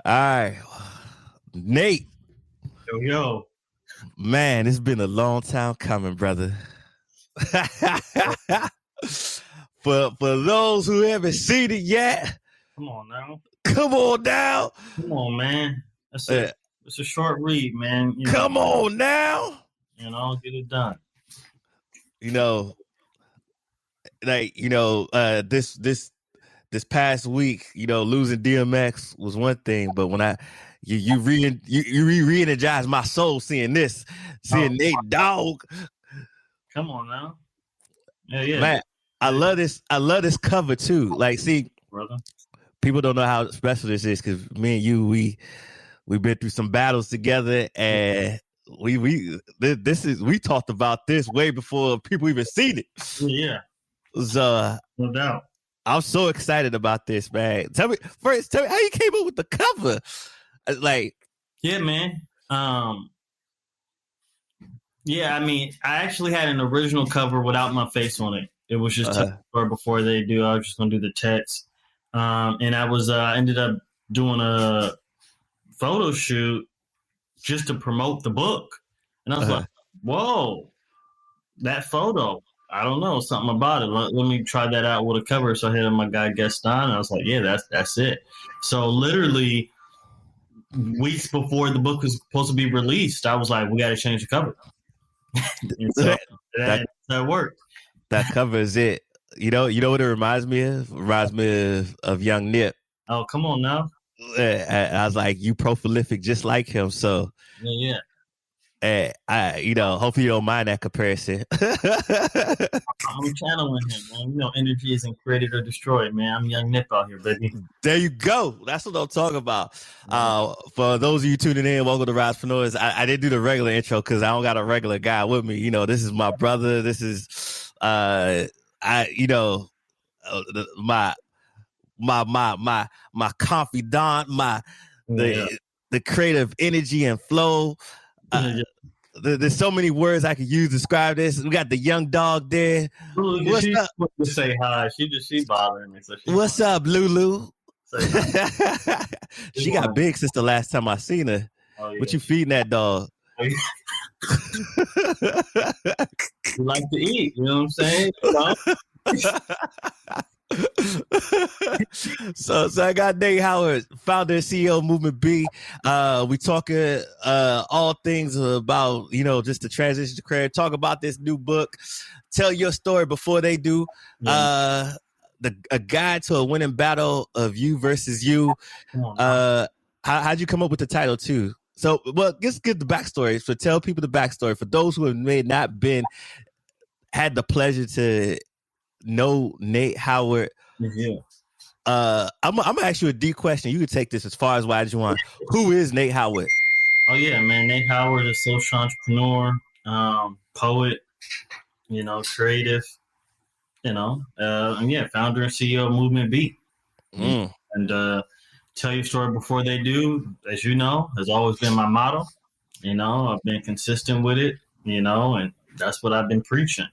All right, Nate. Yo. Man, it's been a long time coming, brother. For those who haven't seen it yet, come on now. Come on now. Come on, man. It's a short read, man. Come on now. Get it done. This past week, losing DMX was one thing, but when you re-energized my soul seeing Nate Dogg. Come on now. Yeah. Man, I love this cover too. Like, see, brother, people don't know how special this is because me and you, we've been through some battles together, and we talked about this way before people even seen it. Yeah. So, no doubt. I'm so excited about this, man. Tell me how you came up with the cover. Yeah, man. Yeah, I mean, I actually had an original cover without my face on it. It was just before they do. I was just gonna do the text, and I ended up doing a photo shoot just to promote the book, and I was like, "Whoa, that photo! I don't know, something about it. Let me try that out with a cover." So I had my guy Gaston, and I was like, "Yeah, that's it." So literally weeks before the book was supposed to be released, I was like, "We got to change the cover." And so that worked. That cover is it. You know what it reminds me of? It reminds me of Young Nip. Oh, come on now. I was like, you prolific just like him. So yeah. Hopefully you don't mind that comparison. I'm channeling him, man. Energy isn't created or destroyed, man. I'm Young Nip out here, baby. There you go. That's what I'm talking about. For those of you tuning in, welcome to Raspreneurs. I didn't do the regular intro because I don't got a regular guy with me. This is my brother. This is my confidant, the creative energy and flow. There's so many words I could use to describe this. We got the young dog there. What's up? To say hi. She bothering me. So what's up, Lulu? She got big since the last time I seen her. Oh, yeah. What you feeding that dog? You like to eat, you know what I'm saying? So I got Nate Howard, founder and CEO of Movement B. We talking all things about just the transition to career. Talk about this new book. Tell your story before they do. A guide to a winning battle of you versus you. How'd you come up with the title too? So, just give the backstory. So tell people the backstory for those who may not had the pleasure to know Nate Howard. Yeah. I'm gonna ask you a deep question. You can take this as far as wide as you want. Who is Nate Howard? Oh yeah, man. Nate Howard is a social entrepreneur, poet, creative, and founder and CEO of Movement B. And tell your story before they do, as you know, has always been my motto. I've been consistent with it, and that's what I've been preaching.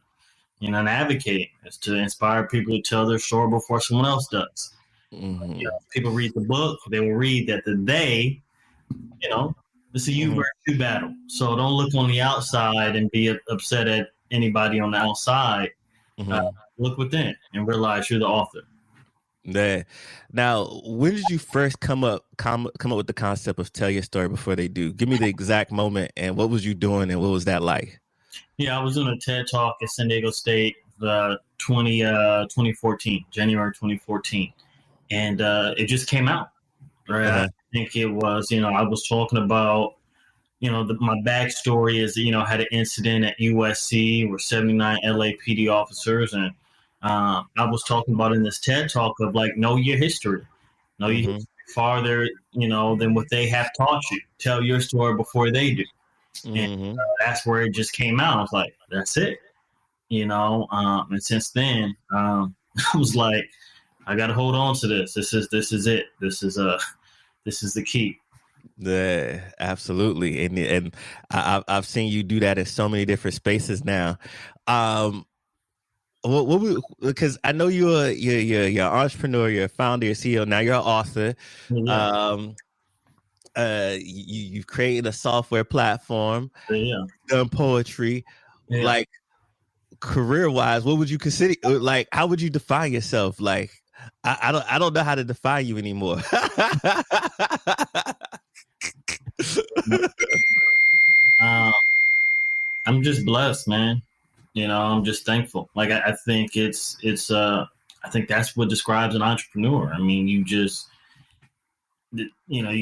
And advocating is to inspire people to tell their story before someone else does. Mm-hmm. People read the book, they will read that it's a you versus you battle. So don't look on the outside and be upset at anybody on the outside. Look within and realize you're the author. Yeah. Now, when did you first come up with the concept of tell your story before they do? Give me the exact moment and what was you doing and what was that like? Yeah, I was doing a TED Talk at San Diego State 2014, January 2014. And it just came out, right? I think it was, I was talking about, my backstory is, I had an incident at USC where 79 LAPD officers. And I was talking about in this TED Talk of know your history. Know your history farther, than what they have taught you. Tell your story before they do. And that's where it just came out. I was like, that's it, and since then, I was like, I got to hold on to this. This is it. This is the key. Yeah, absolutely. And I've seen you do that in so many different spaces now. Because I know you're an entrepreneur, you're a founder, you're a CEO. Now you're an author. you've created a software platform, Yeah. done poetry, Yeah. like career wise, what would you consider? Like, how would you define yourself? Like, I don't know how to define you anymore. I'm just blessed, man. I'm just thankful. Like I think I think that's what describes an entrepreneur. I mean, you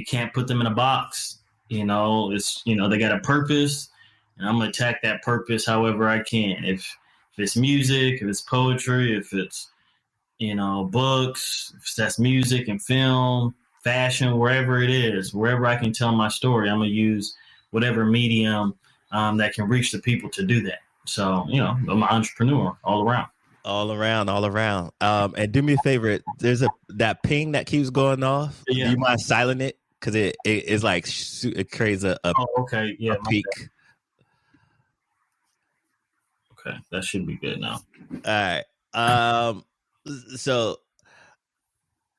can't put them in a box. They got a purpose, and I'm gonna attack that purpose however I can. If it's music, if it's poetry, if it's books, if that's music and film, fashion, wherever it is, wherever I can tell my story, I'm gonna use whatever medium that can reach the people to do that. So, I'm an entrepreneur all around. All around. And do me a favor. There's that ping that keeps going off. Yeah. Do you mind silent it? Because it is like it creates a okay. Yeah. a peak. Okay, that should be good now. All right. So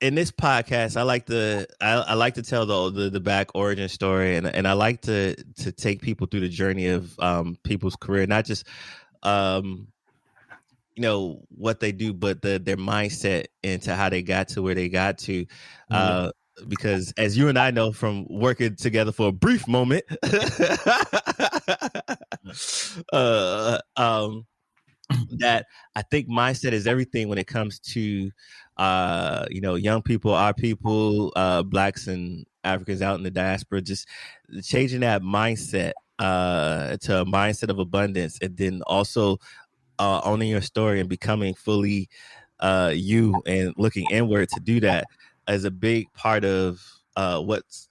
in this podcast, I like to tell the back origin story, and I like to take people through the journey of people's career, not just what they do, but their mindset into how they got to where they got to. Because as you and I know from working together for a brief moment, that I think mindset is everything when it comes to young people, our people, blacks and Africans out in the diaspora, just changing that mindset to a mindset of abundance, and then also owning your story and becoming fully you, and looking inward to do that is a big part of what's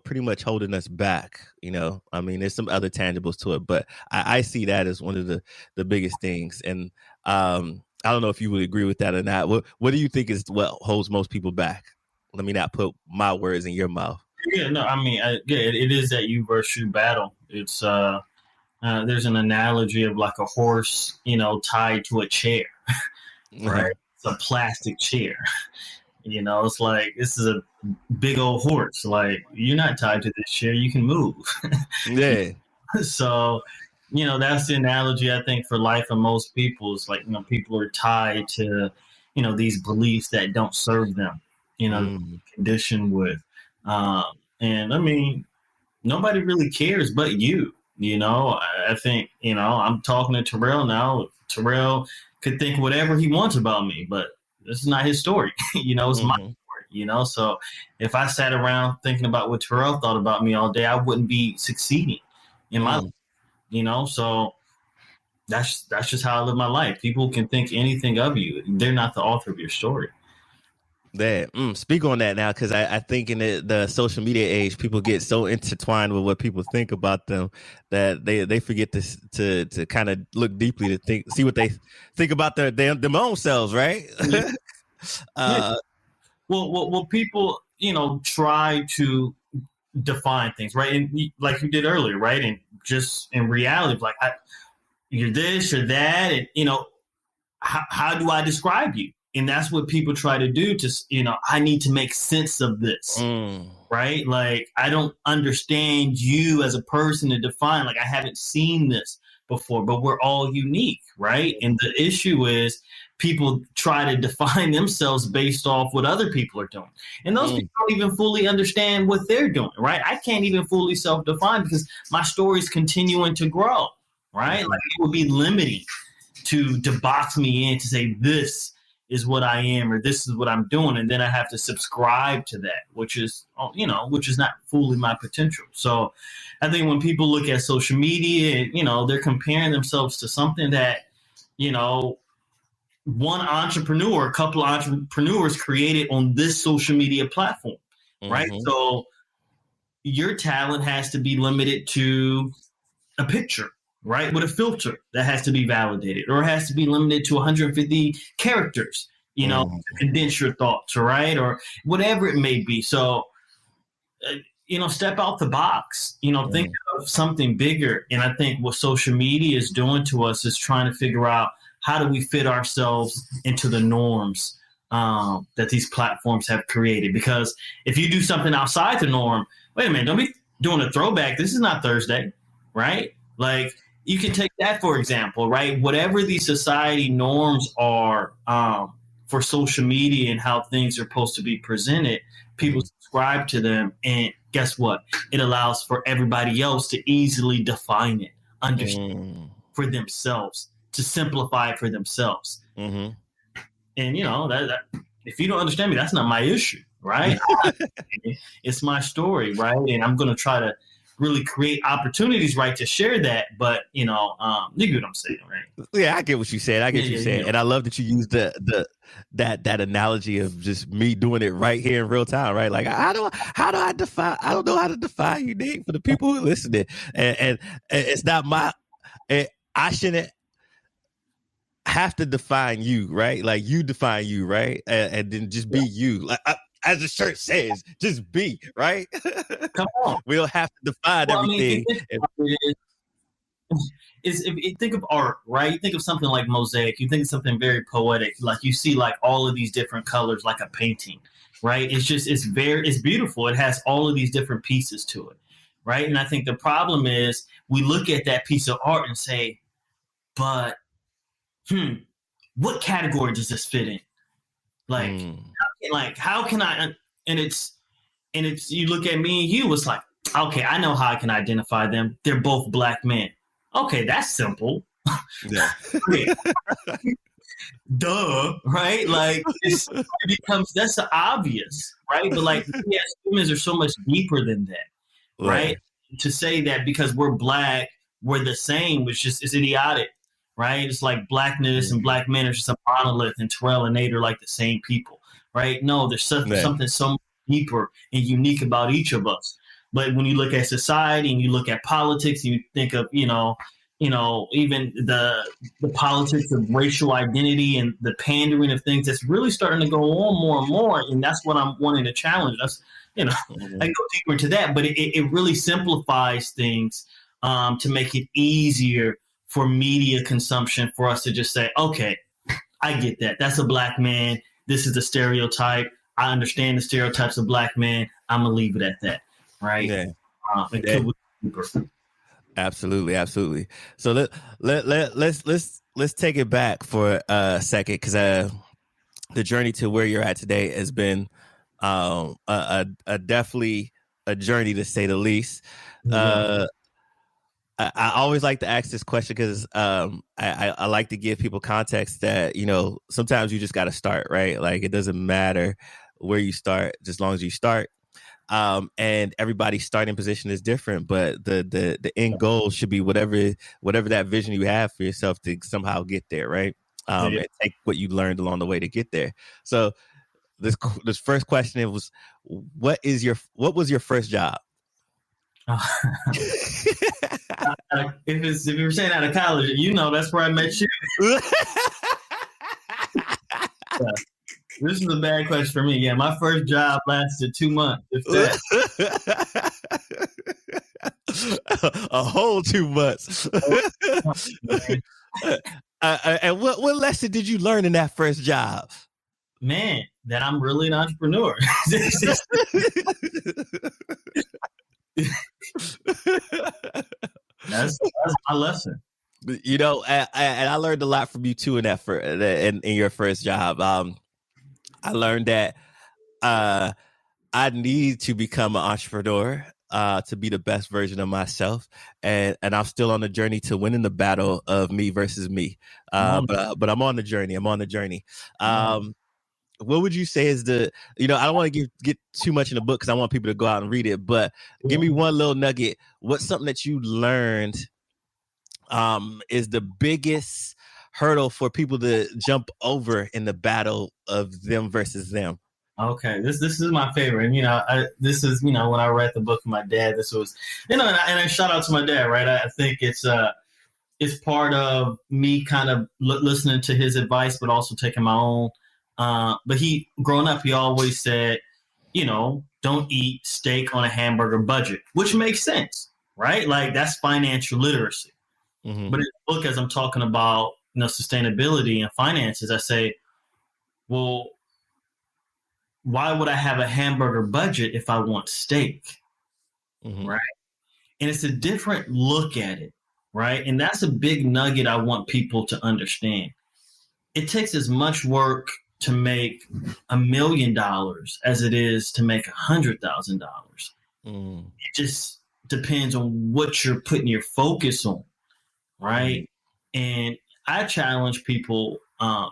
pretty much holding us back. I mean, there's some other tangibles to it, but I see that as one of the biggest things. And I don't know if you would agree with that or not. What do you think is what holds most people back? Let me not put my words in your mouth. Yeah, no, I mean, it is that you versus you battle. It's there's an analogy of like a horse, tied to a chair, right? It's a plastic chair. It's like, this is a big old horse. Like, you're not tied to this chair. You can move. Yeah. So, that's the analogy, I think, for life of most people. It's like, people are tied to, these beliefs that don't serve them, conditioned with. And I mean, nobody really cares but you. I think, I'm talking to Terrell now. Terrell could think whatever he wants about me, but this is not his story. It's my story, So if I sat around thinking about what Terrell thought about me all day, I wouldn't be succeeding in my life, So that's just how I live my life. People can think anything of you. They're not the author of your story. There. Speak on that now, because I think in the social media age, people get so intertwined with what people think about them that they forget to kind of look deeply to see what they think about their own selves, right? Well, people try to define things, right? And like you did earlier, right? And just in reality, like you're this, you're that, and how do I describe you? And that's what people try to do I need to make sense of this, right? Like, I don't understand you as a person to define, like, I haven't seen this before, but we're all unique, right? And the issue is people try to define themselves based off what other people are doing. And those people don't even fully understand what they're doing, right? I can't even fully self-define because my story is continuing to grow, right? Like, it would be limiting to box me in to say this is what I am or this is what I'm doing, and then I have to subscribe to that, which is not fully my potential. So I think when people look at social media, they're comparing themselves to something that, one entrepreneur, a couple of entrepreneurs created on this social media platform, right? So your talent has to be limited to a picture, right? With a filter that has to be validated, or it has to be limited to 150 characters, to condense your thoughts, right? Or whatever it may be. So, step out the box, think of something bigger. And I think what social media is doing to us is trying to figure out how do we fit ourselves into the norms that these platforms have created. Because if you do something outside the norm, wait a minute, don't be doing a throwback. This is not Thursday, right? Like, you can take that, for example, right? Whatever these society norms are for social media and how things are supposed to be presented, people subscribe to them. And guess what? It allows for everybody else to easily define it, understand for themselves, to simplify it for themselves. Mm-hmm. And, that if you don't understand me, that's not my issue, right? It's my story, right? And I'm going to try to really create opportunities, right, to share that. But, you get what I'm saying, right? Yeah, I get what you said. I get what you said. And I love that you used that analogy of just me doing it right here in real time, right? Like, I don't know how to define you, Nick, for the people who are listening. And it's not I shouldn't have to define you, right? Like, you define you, right? And then just be you. Like, as the shirt says, just be, right? Come on. We don't have to define everything. If you think of art, right? You think of something like mosaic. You think of something very poetic. Like, you see like all of these different colors, like a painting, right? It's beautiful. It has all of these different pieces to it, right? And I think the problem is we look at that piece of art and say, but what category does this fit in? Like, how can I? And it's you look at me and you, it's like, okay, I know how I can identify them. They're both black men. Okay, that's simple. Yeah. Duh, right? Like, it becomes, that's obvious, right? But like, we as humans are so much deeper than that, right? To say that because we're black, we're the same, it's idiotic, right? It's like blackness and black men are just a monolith, and Terrell and Nate are like the same people, right? No, there's something so much deeper and unique about each of us. But when you look at society and you look at politics, you think of, even the politics of racial identity and the pandering of things that's really starting to go on more and more. And that's what I'm wanting to challenge. That's, I can go deeper into that, but it really simplifies things to make it easier for media consumption, for us to just say, okay, I get that. That's a black man. This is the stereotype. I understand the stereotypes of black men. I'm going to leave it at that. Right. Yeah. Absolutely. So let's take it back for a second, because the journey to where you're at today has been a definitely a journey, to say the least. I always like to ask this question because I like to give people context that, sometimes you just got to start, right? Like, it doesn't matter where you start, just as long as you start. And everybody's starting position is different, but the end goal should be whatever that vision you have for yourself to somehow get there, right? And take what you learned along the way to get there. So this first question was, what was your first job? If you were saying out of college, that's where I met you. This is a bad question for me. Yeah, my first job lasted 2 months. A whole 2 months. And what lesson did you learn in that first job? Man, that I'm really an entrepreneur. That's my lesson. And I learned a lot from you too in in your first job. I learned that I need to become an entrepreneur to be the best version of myself, and I'm still on the journey to winning the battle of me versus me. But I'm on the journey. What would you say is I don't want to get too much in the book because I want people to go out and read it, but give me one little nugget. What's something that you learned is the biggest hurdle for people to jump over in the battle of them versus them? Okay, this is my favorite. And, this is, when I read the book of my dad, this was, and I shout out to my dad, right? I think it's part of me kind of listening to his advice, but also taking my own. But growing up, he always said, don't eat steak on a hamburger budget, which makes sense, right? Like, that's financial literacy. Mm-hmm. But in the book, as I'm talking about, sustainability and finances, I say, well, why would I have a hamburger budget if I want steak? Mm-hmm. Right. And it's a different look at it. Right. And that's a big nugget I want people to understand. It takes as much work to make $1 million as it is to make $100,000. It just depends on what you're putting your focus on. Right. And I challenge people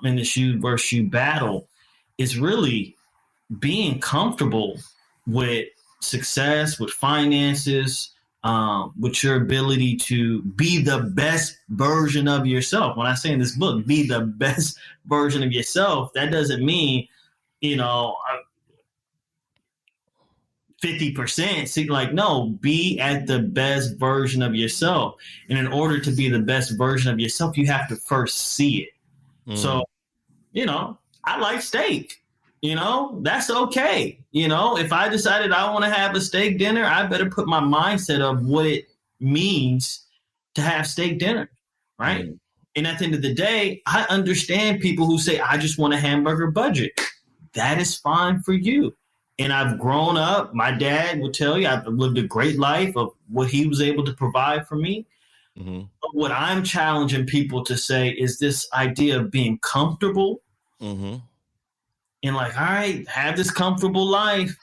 in this you versus you battle is really being comfortable with success, with finances, with your ability to be the best version of yourself. When I say in this book, be the best version of yourself, that doesn't mean, 50%. See, like, no, be at the best version of yourself. And in order to be the best version of yourself, you have to first see it. So, I like steak. That's okay. If I decided I want to have a steak dinner, I better put my mindset of what it means to have steak dinner, right? And at the end of the day, I understand people who say, I just want a hamburger budget. That is fine for you. And I've grown up, my dad will tell you, I've lived a great life of what he was able to provide for me. But what I'm challenging people to say is this idea of being comfortable. And like, all right, have this comfortable life.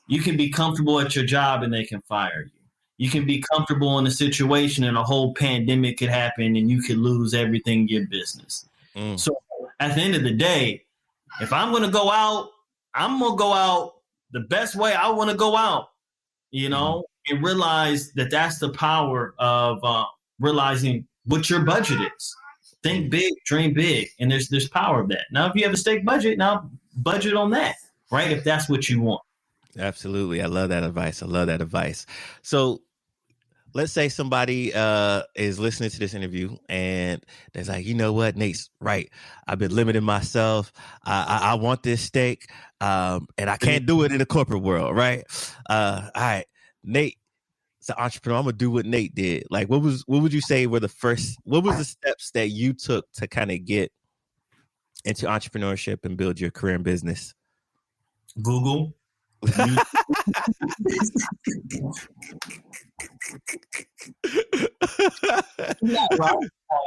You can be comfortable at your job and they can fire you. You can be comfortable in a situation and a whole pandemic could happen and you could lose everything in your business. So at the end of the day, if I'm going to go out, I'm going to go out the best way I want to go out, and realize that that's the power of realizing what your budget is. Think big, dream big, and there's power of that. Now, if you have a steak budget, now budget on that, right? If that's what you want. Absolutely. I love that advice. So let's say somebody is listening to this interview and they're like, you know what, Nate's right. I've been limiting myself. I want this steak, and I can't do it in the corporate world, right? All right, Nate. As an entrepreneur, I'm gonna do what Nate did. Like, what would you say were what was the steps that you took to kind of get into entrepreneurship and build your career in business? Google.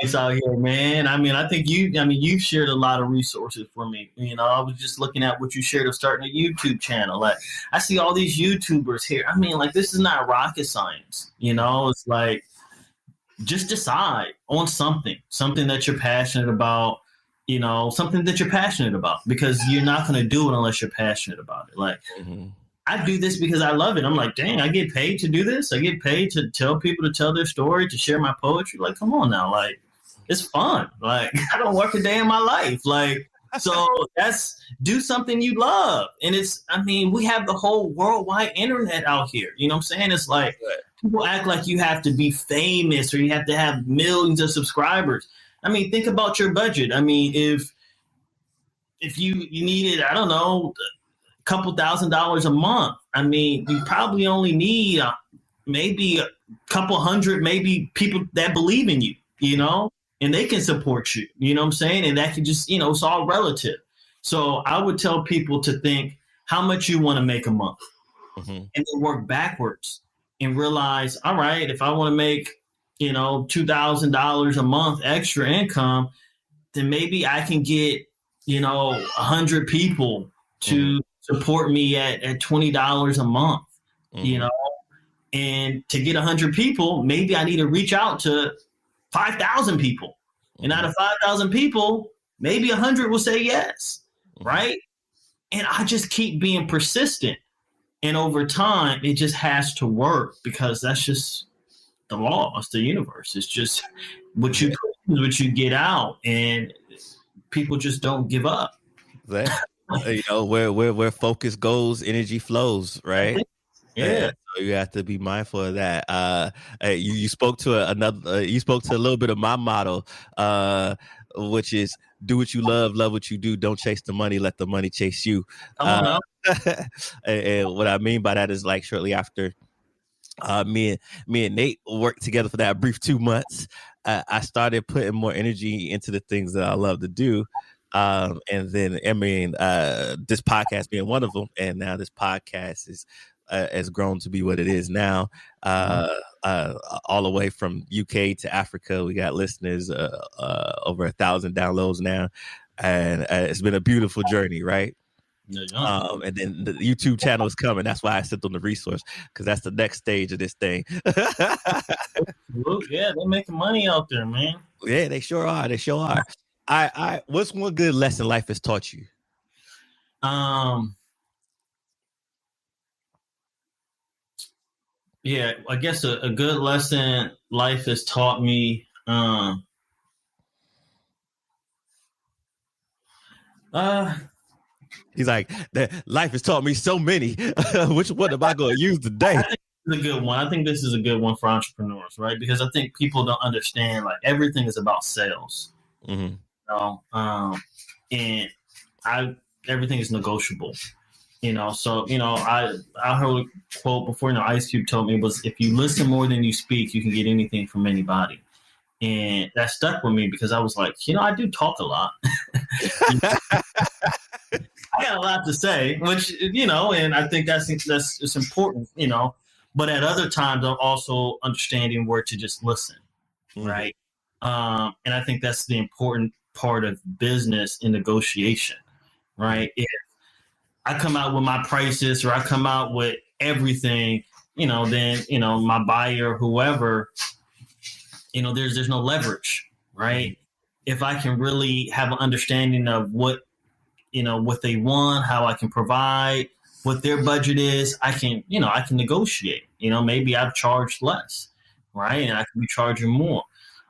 It's out here, man. I mean, I think you've shared a lot of resources for me. I was just looking at what you shared of starting a YouTube channel. Like, I see all these YouTubers here. I mean, like, this is not rocket science. It's like, just decide on something that you're passionate about. Something that you're passionate about, because you're not going to do it unless you're passionate about it. Like, I do this because I love it. I'm like, dang, I get paid to do this. I get paid to tell people to tell their story, to share my poetry. Like, come on now. Like, it's fun. Like, I don't work a day in my life. Like, so do something you love. And we have the whole worldwide internet out here. You know what I'm saying? It's like, people act like you have to be famous or you have to have millions of subscribers. I mean, think about your budget. I mean, if you needed, I don't know, couple $1,000s a month. I mean, you probably only need maybe a couple hundred, maybe people that believe in you, and they can support you, you know what I'm saying? And that can just, it's all relative. So I would tell people to think how much you want to make a month and then work backwards and realize, all right, if I want to make, $2,000 a month extra income, then maybe I can get, 100 people to support me at $20 a month, and to get 100 people, maybe I need to reach out to 5,000 people. And out of 5,000 people, maybe 100 will say yes, right? And I just keep being persistent. And over time, it just has to work, because that's just the law. It's the universe. It's just what you put is what you get out. And people just don't give up. Where focus goes, energy flows, right? Yeah. So you have to be mindful of that. You spoke to you spoke to a little bit of my motto, which is do what you love what you do. Don't chase the money, let the money chase you. And what I mean by that is, like, shortly after me and Nate worked together for that brief 2 months, I started putting more energy into the things that I love to do. And then, I mean, this podcast being one of them, and now this podcast is has grown to be what it is now. All the way from UK to Africa, we got listeners over 1,000 downloads now, and it's been a beautiful journey, right? And then the YouTube channel is coming. That's why I sent them the resource, because that's the next stage of this thing. Yeah, they're making money out there, man. Yeah, they sure are. They sure are. I what's one good lesson life has taught you? Yeah, I guess a good lesson life has taught me. He's like, life has taught me so many. Which one am I going to use today? I think this is a good one. I think this is a good one for entrepreneurs, right? Because I think people don't understand, like, everything is about sales. Mm-hmm. And everything is negotiable. So I heard a quote before. Ice Cube told me was, if you listen more than you speak, you can get anything from anybody. And that stuck with me because I was like, I do talk a lot. I got a lot to say, which, and I think that's it's important, but at other times I'm also understanding where to just listen. Mm-hmm. Right. And I think that's the important part of business and negotiation. Right. If I come out with my prices or I come out with everything, then, my buyer, whoever, there's no leverage, right? If I can really have an understanding of what they want, how I can provide, what their budget is, I can negotiate. Maybe I've charged less, right? And I can be charging more.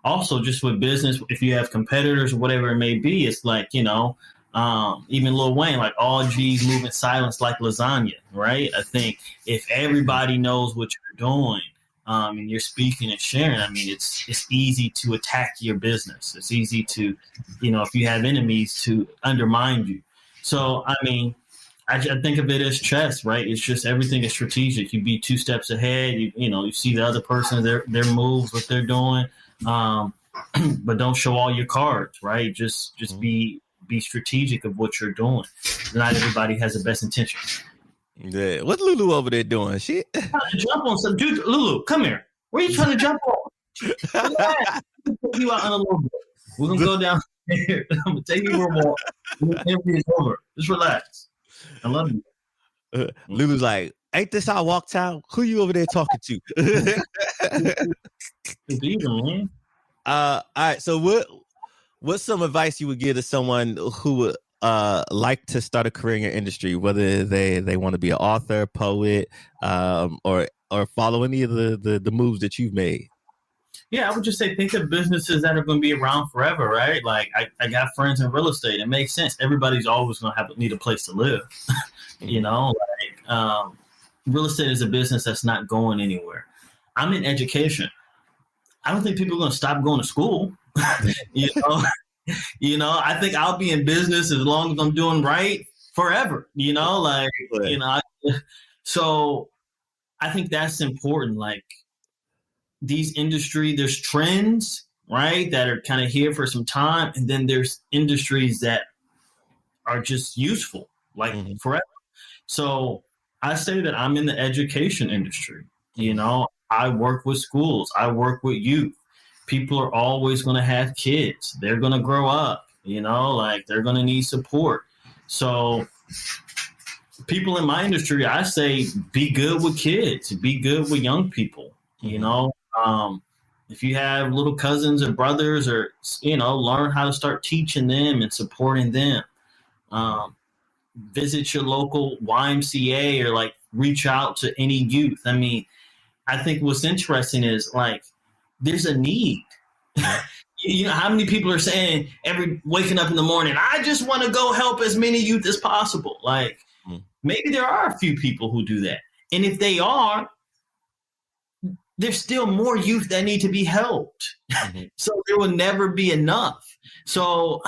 Also, just with business, if you have competitors or whatever it may be, it's like, even Lil Wayne, like, all G's move in silence like lasagna, right? I think if everybody knows what you're doing, and you're speaking and sharing, I mean, it's easy to attack your business. It's easy to, if you have enemies, to undermine you. So, I mean, I think of it as chess, right? It's just everything is strategic. You be 2 steps ahead. You see the other person, their moves, what they're doing, but don't show all your cards, right? Just be strategic of what you're doing. Not everybody has the best intentions. Yeah. What's Lulu over there doing? She jump on some dude. Lulu, come here. Where are you trying to jump on? You out in a little bit. We're gonna go down here. I'm gonna take you for a walk. Everything's over. Just relax. I love you. Lulu's like, ain't this our walk town? Who you over there talking to? It's even, man. All right. So what's some advice you would give to someone who would like to start a career in your industry, whether they want to be an author, poet, or follow any of the moves that you've made? Yeah, I would just say think of businesses that are going to be around forever, right? Like I got friends in real estate. It makes sense. Everybody's always going to need a place to live. Real estate is a business that's not going anywhere. I'm in education. I don't think people are going to stop going to school. I think I'll be in business as long as I'm doing right forever. So I think that's important. Like, these there's trends, right, that are kind of here for some time, and then there's industries that are just useful, like, forever. So I say that I'm in the education industry. I work with schools. I work with youth. People are always going to have kids. They're going to grow up, they're going to need support. So people in my industry, I say, be good with kids, be good with young people, if you have little cousins or brothers, or, learn how to start teaching them and supporting them. Visit your local YMCA, or like reach out to any youth. I mean, I think what's interesting is, like, there's a need. How many people are saying waking up in the morning, I just want to go help as many youth as possible. Like, maybe there are a few people who do that. And if they are, there's still more youth that need to be helped. So there will never be enough. So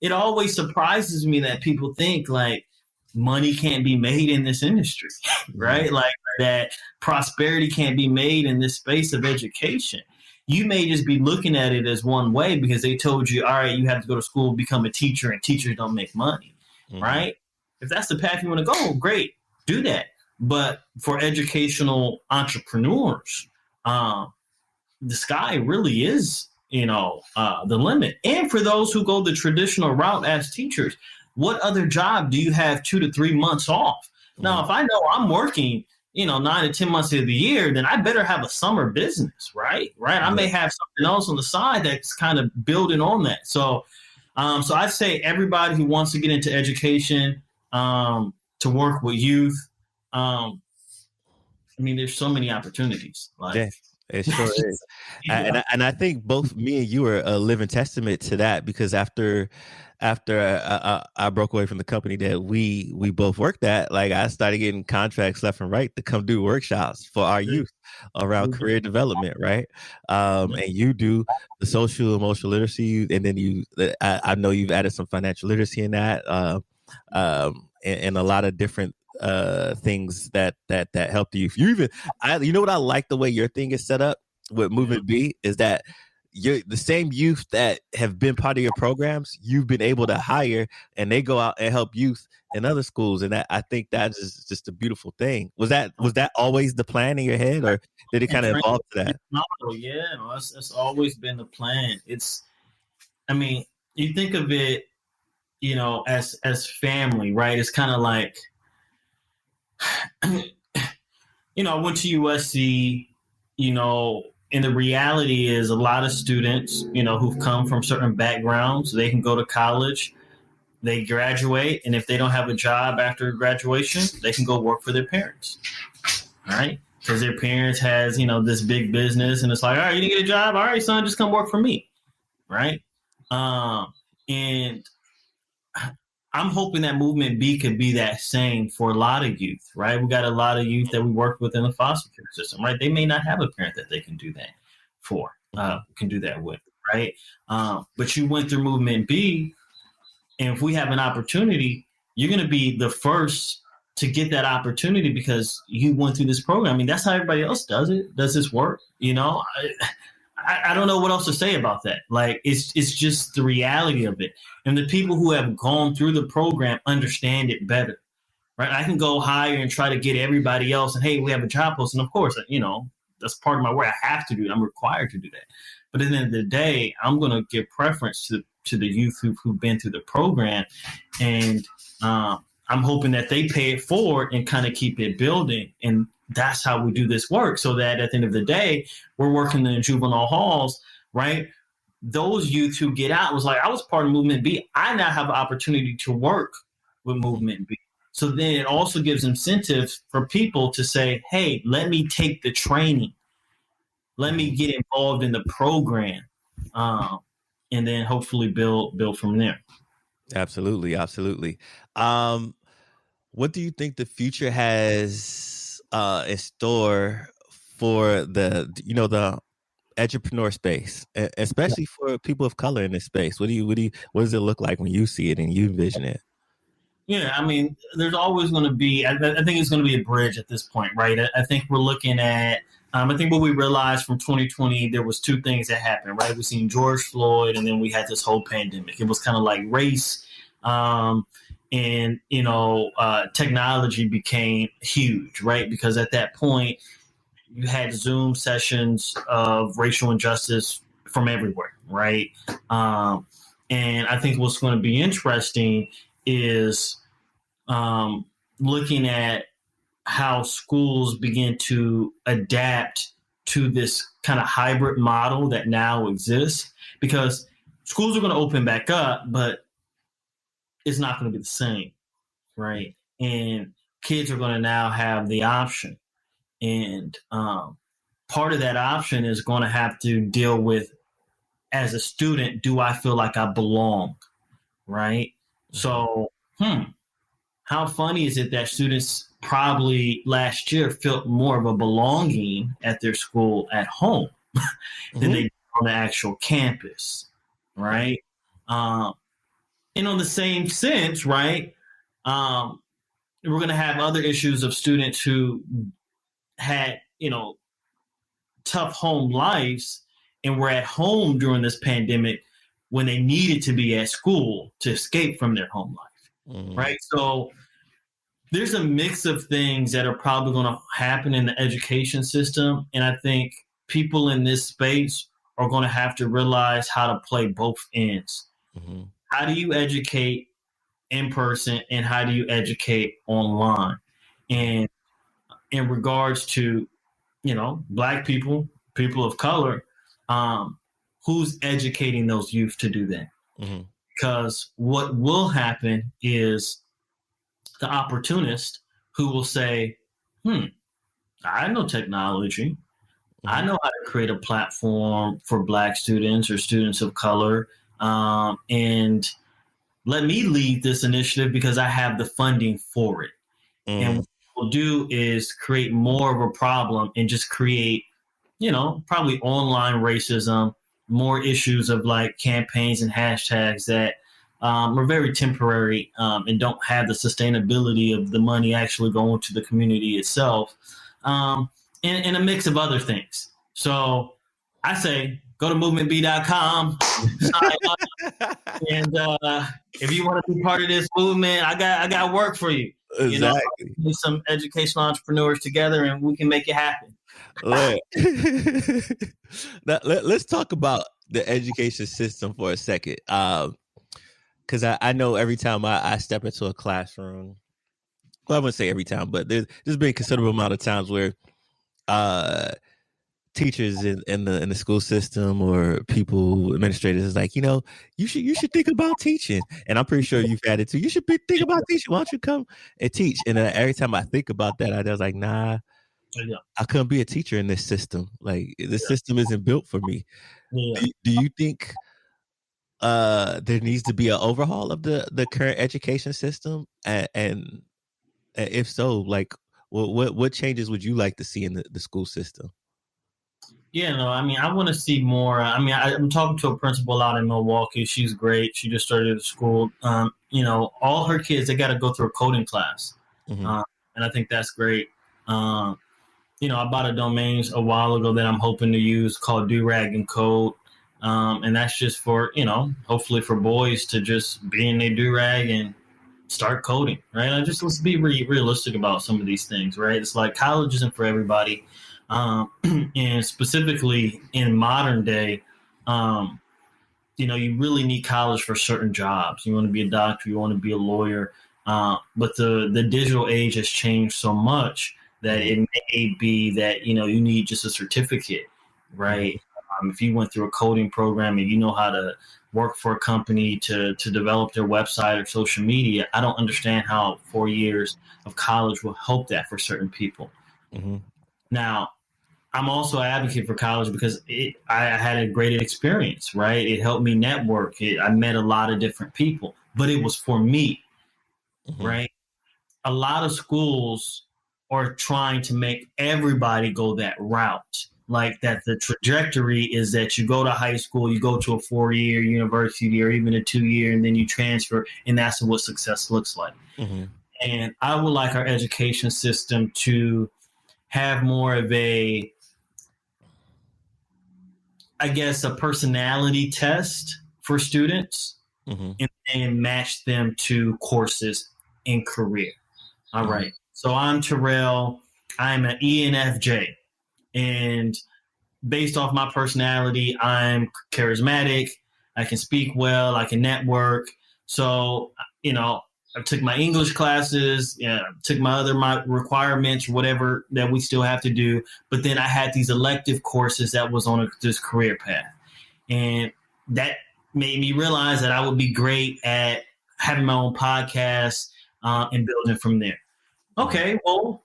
it always surprises me that people think, like, money can't be made in this industry, right? Like, that prosperity can't be made in this space of education. You may just be looking at it as one way because they told you, all right, you have to go to school, become a teacher, and teachers don't make money, right? If that's the path you want to go, great, do that. But for educational entrepreneurs, the sky really is, the limit. And for those who go the traditional route as teachers, what other job do you have 2 to 3 months off? Now, if I know I'm working, 9 to 10 months of the year, then I better have a summer business, right? I may have something else on the side that's kind of building on that. So I'd say everybody who wants to get into education, to work with youth, there's so many opportunities. Yeah, it sure is. And I think both me and you are a living testament to that, because after I broke away from the company that we both worked at, like, I started getting contracts left and right to come do workshops for our youth around career development, right? And you do the social emotional literacy, and then I know you've added some financial literacy in that, and a lot of different things that help the youth. You know what I like the way your thing is set up with Movement B is that you're the same youth that have been part of your programs, you've been able to hire, and they go out and help youth in other schools. And I think that is just a beautiful thing. Was that always the plan in your head, or did it kind of evolve to that? Yeah, that's always been the plan. You think of it, as family, right? It's kind of like, I went to USC, and the reality is a lot of students, who've come from certain backgrounds, they can go to college, they graduate, and if they don't have a job after graduation, they can go work for their parents, right? Because their parents has, this big business, and it's like, all right, you didn't get a job? All right, son, just come work for me, right? And I'm hoping that Movement B could be that same for a lot of youth, right? We got a lot of youth that we work with in the foster care system, right? They may not have a parent that they can do that for, can do that with, right? But you went through Movement B, and if we have an opportunity, you're going to be the first to get that opportunity because you went through this program. That's how everybody else does it. Does this work? I don't know what else to say about that. Like, it's just the reality of it. And the people who have gone through the program understand it better, right? I can go higher and try to get everybody else, and hey, we have a job post. And of course, that's part of my work. I have to do it. I'm required to do that. But at the end of the day, I'm going to give preference to the youth who've been through the program. And I'm hoping that they pay it forward and kind of keep it building. And that's how we do this work, so that at the end of the day, we're working in juvenile halls, right? Those youth who get out was like, I was part of Movement B. I now have an opportunity to work with Movement B. So then it also gives incentives for people to say, hey, let me take the training. Let me get involved in the program. And then hopefully build from there. Absolutely. Absolutely. What do you think the future has in store for the entrepreneur space, especially for people of color in this space? What does it look like when you see it and you envision it? Yeah, there's always going to be, I think it's going to be a bridge at this point, right? I think we're looking at, I think what we realized from 2020, there was two things that happened, right? We seen George Floyd, and then we had this whole pandemic. It was kind of like race, and technology became huge, right? Because at that point, you had Zoom sessions of racial injustice from everywhere, right? And I think what's going to be interesting is looking at how schools begin to adapt to this kind of hybrid model that now exists, because schools are going to open back up, but it's not going to be the same, right? And kids are going to now have the option. And part of that option is going to have to deal with, as a student, do I feel like I belong, right? So, how funny is it that students probably last year felt more of a belonging at their school at home than they did on the actual campus, right? And on the same sense, right, we're going to have other issues of students who had, tough home lives, and were at home during this pandemic when they needed to be at school to escape from their home life, right? So there's a mix of things that are probably going to happen in the education system. And I think people in this space are going to have to realize how to play both ends. How do you educate in person and how do you educate online? And in regards to, Black people, people of color, who's educating those youth to do that? Because what will happen is the opportunist who will say, I know technology. I know how to create a platform for Black students or students of color. And let me lead this initiative because I have the funding for it. And what we'll do is create more of a problem and just create, probably online racism, more issues of like campaigns and hashtags that are very temporary and don't have the sustainability of the money actually going to the community itself, and a mix of other things. So I say, go to movementb.com, sign up, and if you want to be part of this movement, I got work for you. Exactly. Get some educational entrepreneurs together, and we can make it happen. Now, let's talk about the education system for a second. Because I know every time I step into a classroom, well, I wouldn't say every time, but there's been a considerable amount of times where teachers in the school system or people, administrators is like, you should think about teaching. And I'm pretty sure you've had it too. You should think about teaching. Why don't you come and teach? And every time I think about that, I was like, nah, I couldn't be a teacher in this system. Like the system isn't built for me. Do you think there needs to be an overhaul of the current education system? And if so, like what changes would you like to see in the school system? I want to see more. I'm talking to a principal out in Milwaukee. She's great. She just started a school. All her kids, they got to go through a coding class. And I think that's great. I bought a domain a while ago that I'm hoping to use called Do Rag and Code. And that's just for, hopefully for boys to just be in their do-rag and start coding, right? Let's be realistic about some of these things, right? It's like college isn't for everybody. And specifically in modern day, you really need college for certain jobs. You want to be a doctor, you want to be a lawyer. But the digital age has changed so much that it may be that, you need just a certificate, right? If you went through a coding program and you know how to work for a company to develop their website or social media, I don't understand how 4 years of college will help that for certain people. Now, I'm also an advocate for college because I had a great experience, right? It helped me network. I met a lot of different people, but it was for me, right? A lot of schools are trying to make everybody go that route. Like that the trajectory is that you go to high school, you go to a 4-year university or even a 2-year, and then you transfer, and that's what success looks like. And I would like our education system to have more of a personality test for students and match them to courses in career. All right. So I'm Terrell. I'm an ENFJ. And based off my personality, I'm charismatic. I can speak well. I can network. So, I took my English classes, took my requirements, whatever that we still have to do. But then I had these elective courses that was on this career path. And that made me realize that I would be great at having my own podcast and building from there. Okay, well,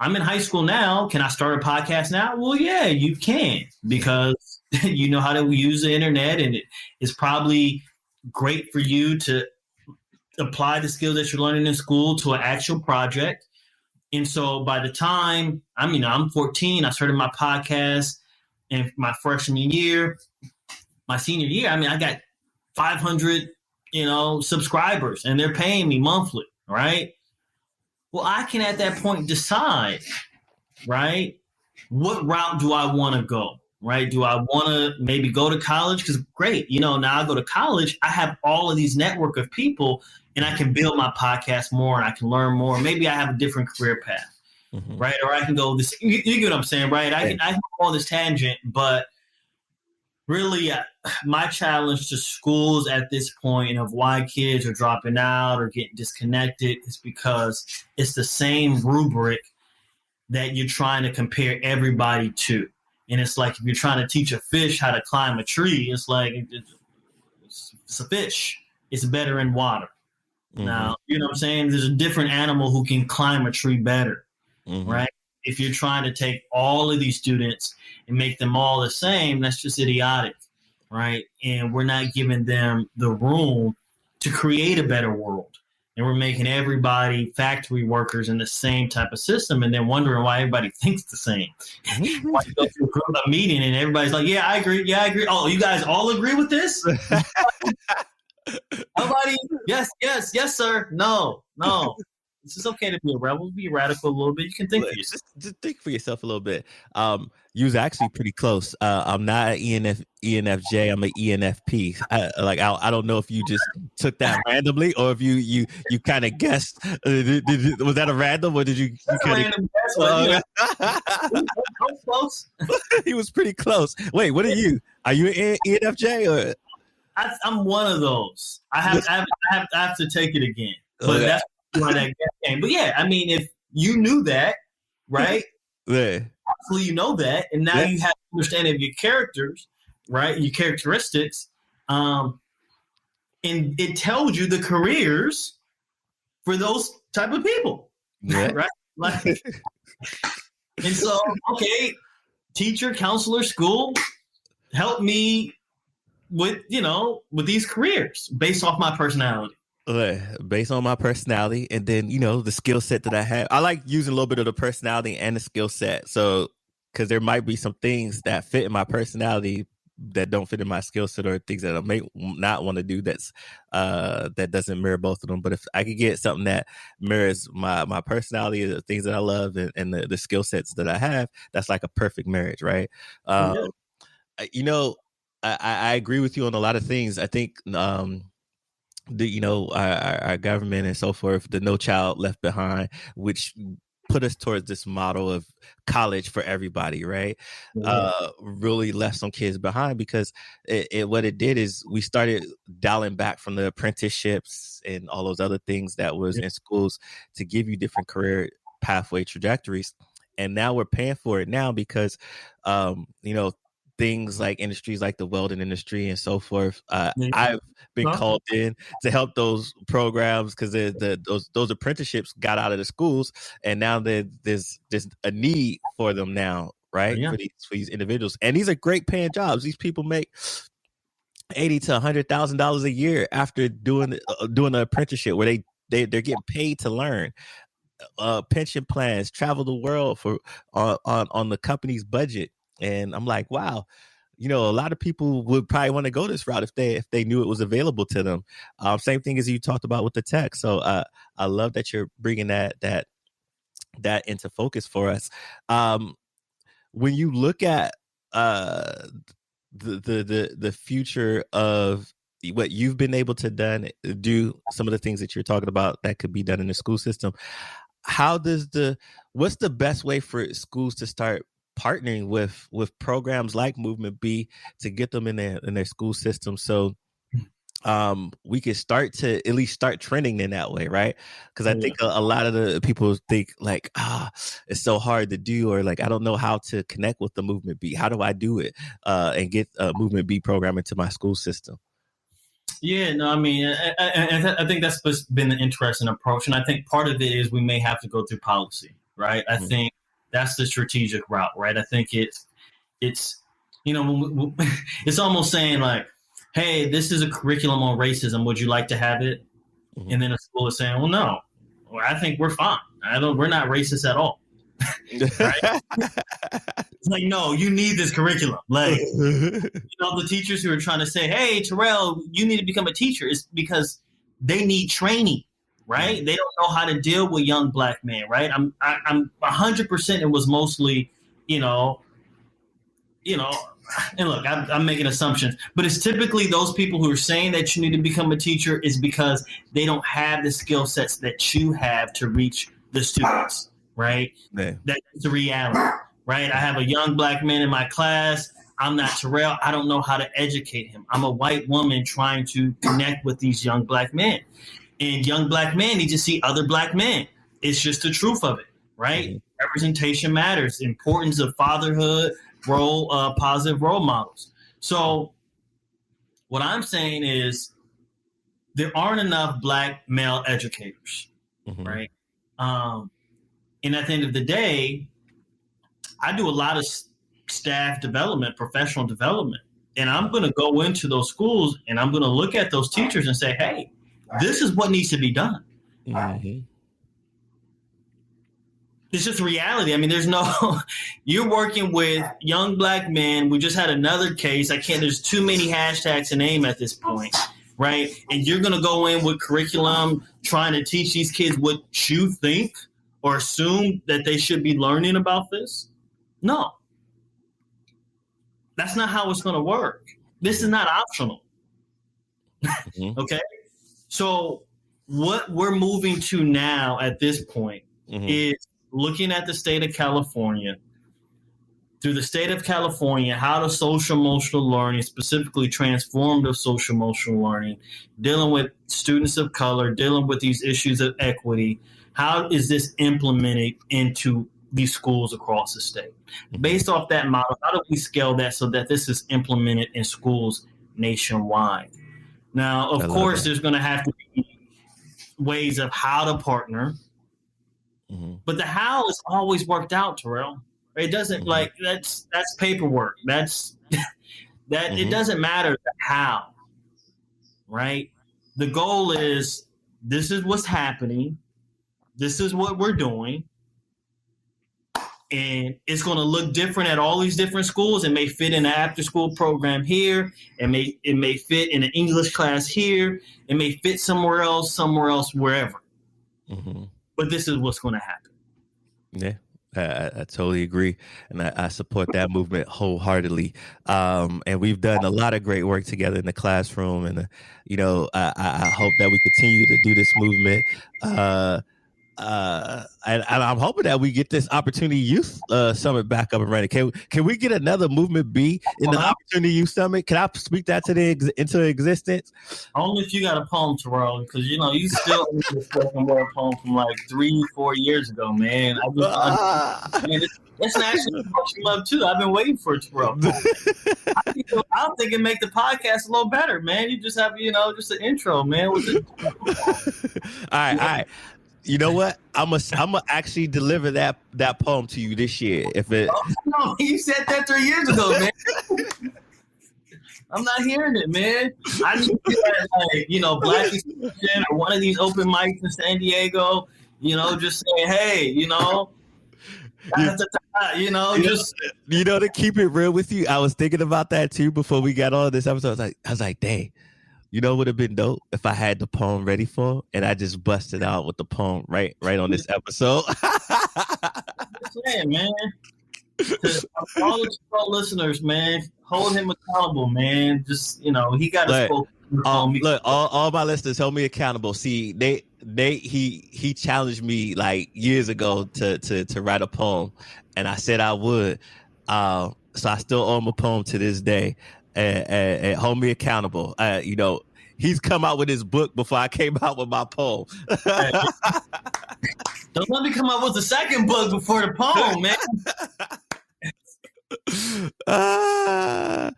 I'm in high school now. Can I start a podcast now? Well, yeah, you can, because you know how to use the internet, and it is probably great for you to apply the skills that you're learning in school to an actual project. And so by the time I'm 14, I started my podcast in my freshman year. My senior year, I got 500, subscribers, and they're paying me monthly, right? Well, I can at that point decide, right, what route do I want to go? right? Do I want to maybe go to college? Because great, now I go to college, I have all of these network of people, and I can build my podcast more, and I can learn more. Maybe I have a different career path, right? Or I can go this. You get what I'm saying, right? I can go on this tangent, but really, my challenge to schools at this point of why kids are dropping out or getting disconnected is because it's the same rubric that you're trying to compare everybody to. And it's like if you're trying to teach a fish how to climb a tree, it's like it's a fish. It's better in water. Now, you know what I'm saying? There's a different animal who can climb a tree better, right? If you're trying to take all of these students and make them all the same, that's just idiotic, right? And we're not giving them the room to create a better world. And we're making everybody factory workers in the same type of system, and then wondering why everybody thinks the same. Why you go to a meeting and everybody's like, yeah, I agree. Yeah, I agree. Oh, you guys all agree with this? Nobody? Yes, sir. No. It's just okay to be a rebel, be radical a little bit. You can think for yourself. Just think for yourself a little bit. You was actually pretty close. I'm not an ENFJ. I'm an ENFP. I don't know if you just took that randomly or if you kind of guessed. Was that a random or did you? Random guess, but, close. He was pretty close. Wait, what are you? Are you an ENFJ or? I'm one of those. I have to take it again, but that's why that game. But yeah, I mean, if you knew that, right? Yeah. Obviously, you know that, and now you have an understanding of your characters, right? Your characteristics, and it tells you the careers for those type of people, right? Like, and so, okay, teacher, counselor, school, help me with these careers based off my personality. Based on my personality, and then the skill set that I have. I like using a little bit of the personality and the skill set. So, because there might be some things that fit in my personality that don't fit in my skill set, or things that I may not want to do that doesn't mirror both of them. But if I could get something that mirrors my personality, the things that I love, and the skill sets that I have, that's like a perfect marriage, right? I agree with you on a lot of things. I think our government and so forth, the No Child Left Behind, which put us towards this model of college for everybody, right? Really left some kids behind, because what it did is we started dialing back from the apprenticeships and all those other things that was in schools to give you different career pathway trajectories. And now we're paying for it now because, things like industries like the welding industry and so forth. I've been called in to help those programs because those apprenticeships got out of the schools, and now there's a need for them now, right? For these individuals, and these are great paying jobs. These people make $80,000 to $100,000 a year after doing an apprenticeship where they're getting paid to learn. Pension plans, travel the world on the company's budget. And I'm like, wow, a lot of people would probably want to go this route if they knew it was available to them. Same thing as you talked about with the tech. So I love that you're bringing that into focus for us. When you look at the future of what you've been able to do some of the things that you're talking about that could be done in the school system, what's the best way for schools to start partnering with programs like Movement B to get them in their school system, so we can start to at least start trending in that way, right? Because I think a lot of the people think like, it's so hard to do, or like, I don't know how to connect with the Movement B. How do I do it and get a Movement B program into my school system? Yeah, no, I mean, I think that's been an interesting approach, and I think part of it is we may have to go through policy, right? I think that's the strategic route, right? I think it's it's almost saying like, hey, this is a curriculum on racism. Would you like to have it? And then a school is saying, well, no, I think we're fine. We're not racist at all. Right? It's like, no, you need this curriculum. Like, the teachers who are trying to say, hey, Terrell, you need to become a teacher, is because they need training, right? They don't know how to deal with young black men, right? I'm 100%. It was mostly, you know, and look, I'm making assumptions, but it's typically those people who are saying that you need to become a teacher is because they don't have the skill sets that you have to reach the students, right? Yeah. That's the reality, right? I have a young black man in my class. I'm not Terrell. I don't know how to educate him. I'm a white woman trying to connect with these young black men. And young black men need to see other black men. It's just the truth of it, right? Mm-hmm. Representation matters. Importance of fatherhood, positive role models. So what I'm saying is there aren't enough black male educators, mm-hmm. right? And at the end of the day, I do a lot of staff development, professional development, and I'm going to go into those schools and I'm going to look at those teachers and say, hey, this is what needs to be done. Mm-hmm. It's just reality. I mean, there's no, you're working with young black men. We just had another case. There's too many hashtags to name at this point, right? And you're going to go in with curriculum trying to teach these kids what you think or assume that they should be learning about this. No, that's not how it's going to work. This is not optional. Mm-hmm. Okay. So what we're moving to now at this point mm-hmm. is looking at the state of California, through the state of California, how does social emotional learning, specifically transformative social emotional learning, dealing with students of color, dealing with these issues of equity, how is this implemented into these schools across the state? Based off that model, how do we scale that so that this is implemented in schools nationwide? Now, of course, there's going to have to be ways of how to partner. Mm-hmm. But the how is always worked out, Terrell. It doesn't mm-hmm. like that's paperwork. That's that mm-hmm. It doesn't matter the how, right? The goal is this is what's happening. This is what we're doing. And it's going to look different at all these different schools. It may fit in an after school program here. It may fit in an English class here. It may fit somewhere else, wherever. Mm-hmm. But this is what's going to happen. Yeah, I totally agree. And I support that movement wholeheartedly. And we've done a lot of great work together in the classroom. And, I hope that we continue to do this movement. And I'm hoping that we get this Opportunity Youth Summit back up and running. Can we get another Movement B in the Opportunity Youth Summit? Can I speak that into existence? Only if you got a poem, Terrell, because you still spoken word poem from like 3-4 years ago, man. It's actually much love too. I've been waiting for it, Terrell. I don't think it make the podcast a little better, man. You just have just an intro, man. All right. You know what? I'm gonna actually deliver that poem to you this year. No, you said that 3 years ago, man. I'm not hearing it, man. I need to get Black Expression or one of these open mics in San Diego. Just saying, hey, to keep it real with you, I was thinking about that too before we got on this episode. I was like, dang. Would have been dope if I had the poem ready for him and I just busted out with the poem right on this episode. Just saying, man. To all the listeners, man, hold him accountable, man. Just he got to spoke. Look, all my listeners hold me accountable. See, he challenged me like years ago to write a poem, and I said I would. So I still owe him a poem to this day. And hold me accountable. He's come out with his book before I came out with my poem. Don't let me come out with the second book before the poem, man. All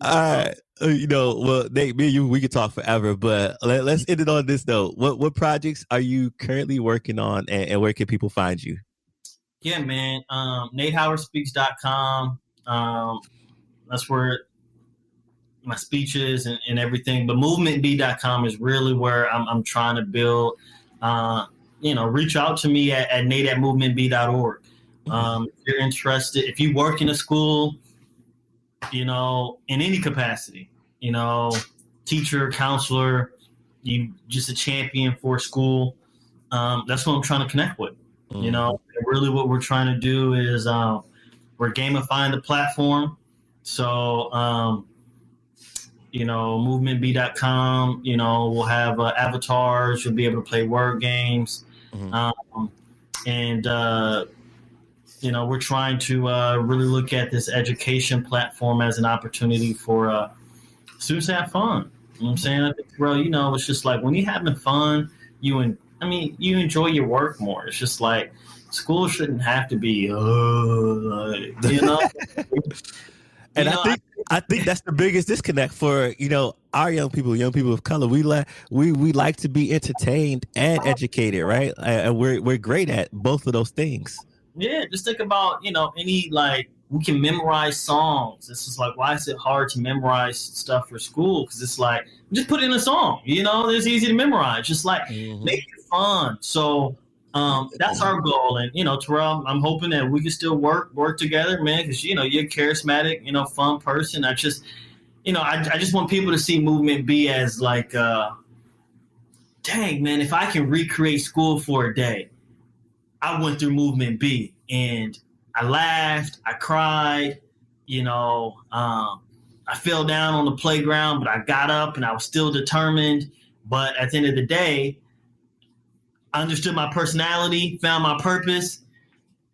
right. Well, Nate, me and you, we could talk forever, but let's end it on this note. What projects are you currently working on, and where can people find you? Yeah, man. NateHowardSpeaks.com. That's where my speeches and everything, but movementb.com is really where I'm trying to build. Reach out to me at nate@movementb.org. If you're interested, if you work in a school, in any capacity, teacher, counselor, you just a champion for a school. That's what I'm trying to connect with. Really what we're trying to do is we're gamifying the platform. So, movementb.com, we'll have avatars. You'll be able to play word games. Mm-hmm. And we're trying to really look at this education platform as an opportunity for students to have fun. You know what I'm saying? I think, bro, it's just like when you're having fun, you enjoy your work more. It's just like school shouldn't have to be, And I think that's the biggest disconnect for our young people of color. We like to be entertained and educated, right? And we're great at both of those things. Yeah, just think about we can memorize songs. It's just like, why is it hard to memorize stuff for school? Because it's like, just put in a song. It's easy to memorize. Just like make it fun. So that's our goal. And Terrell, I'm hoping that we can still work together, man. Because you're a charismatic, fun person. I just want people to see Movement B as like, dang, man, if I can recreate school for a day, I went through Movement B, and I laughed, I cried, I fell down on the playground, but I got up and I was still determined. But at the end of the day, I understood my personality, found my purpose,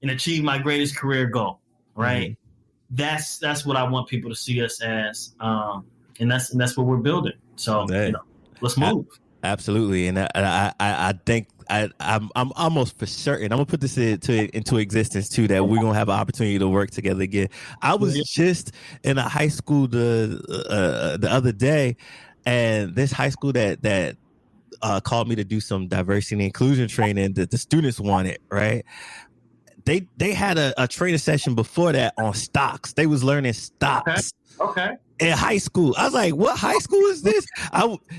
and achieved my greatest career goal. Right? Mm-hmm. That's what I want people to see us as, and that's what we're building. So let's move. Absolutely, and I think I'm almost for certain. I'm gonna put this into existence too, that we're gonna have an opportunity to work together again. I was just in a high school the other day, and this high school that called me to do some diversity and inclusion training that the students wanted, right? They had a training session before that on stocks. They was learning stocks. Okay. In high school. I was like, what high school is this?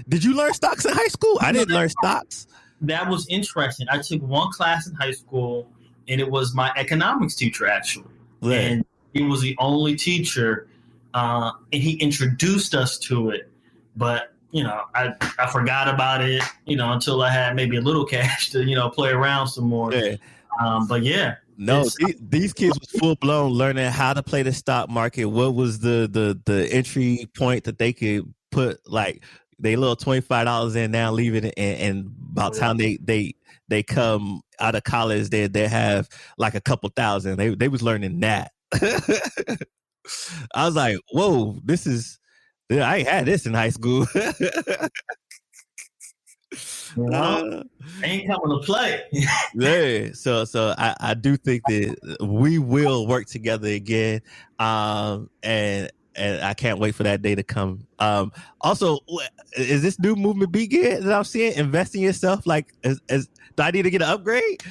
Did you learn stocks in high school? I didn't learn stocks. That was interesting. I took one class in high school, and it was my economics teacher, actually. Yeah. And he was the only teacher, and he introduced us to it. But, I forgot about it, until I had maybe a little cash to, play around some more. Yeah. But yeah. No, these kids was full blown learning how to play the stock market. What was the entry point that they could put like they little $25 in now, leave it, and about time they come out of college, they have like a couple thousand. They was learning that. I was like, whoa, I ain't had this in high school. Ain't coming to play. Yeah, so I do think that we will work together again, and I can't wait for that day to come. Also, is this new Movement B that I'm seeing? Invest in yourself. Like, do I need to get an upgrade?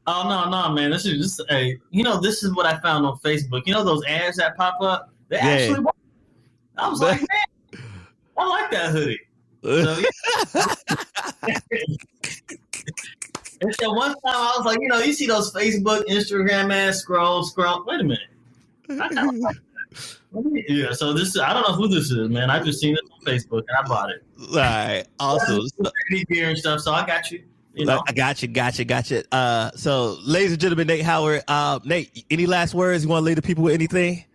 Oh no, man! This is this is what I found on Facebook. Those ads that pop up. They actually work. I was like, man, I like that hoodie. So, and so one time I was like, you see those Facebook, Instagram ads, scroll. Wait a minute. I kind of like that. Yeah, so I don't know who this is, man. I just seen it on Facebook and I bought it. All right, awesome. Gear and stuff, so I got you. I got you. So, ladies and gentlemen, Nate Howard. Nate, any last words? You want to leave the people with anything?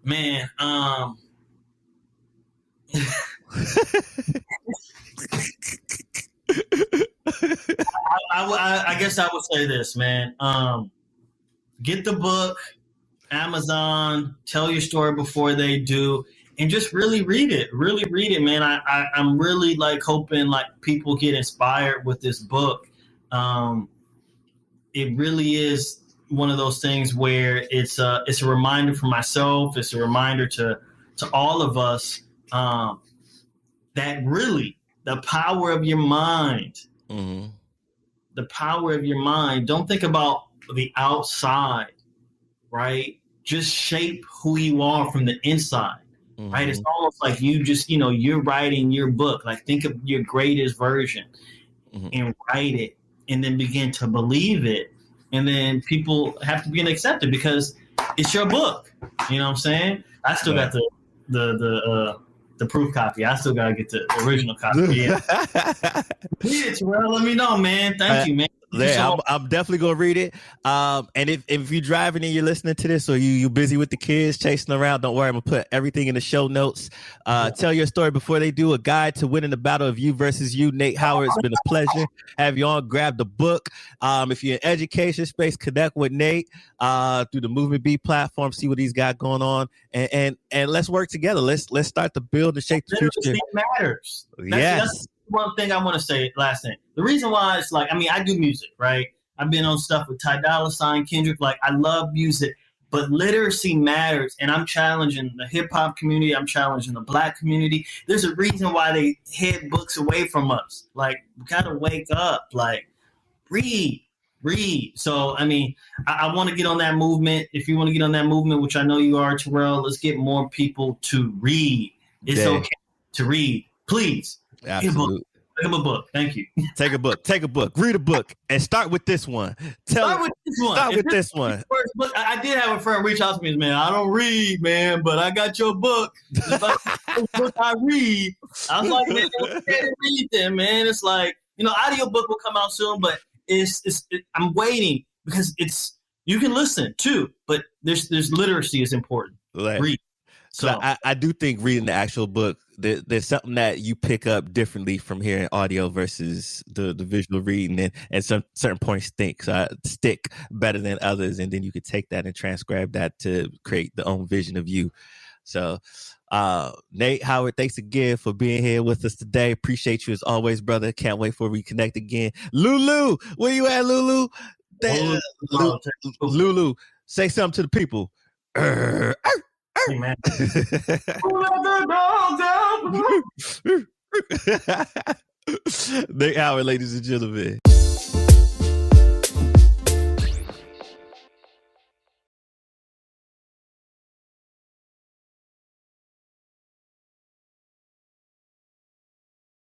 Man, I guess I would say this, man. Get the book, Amazon. Tell your story before they do, and just really read it. Really read it, man. I'm really hoping people get inspired with this book. It really is one of those things where it's a reminder for myself. It's a reminder to all of us. That really the power of your mind, the power of your mind. Don't think about the outside, right? Just shape who you are from the inside, right? It's almost like you just, you're writing your book. Like think of your greatest version and write it and then begin to believe it. And then people have to begin to accept it because it's your book. You know what I'm saying? I still got the proof copy. I still gotta get the original copy. Yeah, Terrell, let me know, man. Thank you, man. Yeah, I'm definitely gonna read it. And if you're driving and you're listening to this, or you busy with the kids chasing around, don't worry. I'm gonna put everything in the show notes. Tell your story before they do. A guide to winning the battle of you versus you. Nate Howard, it's been a pleasure have you on. Grab the book. If you're in education space, connect with Nate through the Movement B platform. See what he's got going on, and let's work together. Let's start to build and shape the future. Matters. That's one thing I want to say. Last thing. The reason why it's like, I mean, I do music, right? I've been on stuff with Ty Dolla $ign, Kendrick. Like, I love music, but literacy matters. And I'm challenging the hip hop community. I'm challenging the Black community. There's a reason why they hid books away from us. Like, we gotta wake up. Like, read. So, I mean, I want to get on that movement. If you want to get on that movement, which I know you are, Terrell, let's get more people to read. It's okay to read. Please. Absolutely. Take a book. Thank you. Take a book. Read a book and start with this one. Start with this one. First book, I did have a friend reach out to me, man. I don't read, man, but I got your book. It's like the book I read. I was like, man, read them, man. It's like, audio book will come out soon, but I'm waiting because you can listen too, but there's literacy is important. Read. So I do think reading the actual book, there's something that you pick up differently from hearing audio versus the visual reading, and some certain points stick better than others, and then you could take that and transcribe that to create the own vision of you. So Nate Howard, thanks again for being here with us today. Appreciate you as always, brother. Can't wait for we connect again. Lulu, where you at, Lulu? Lulu, say something to the people. Hey, man. Nate Howard, ladies and gentlemen.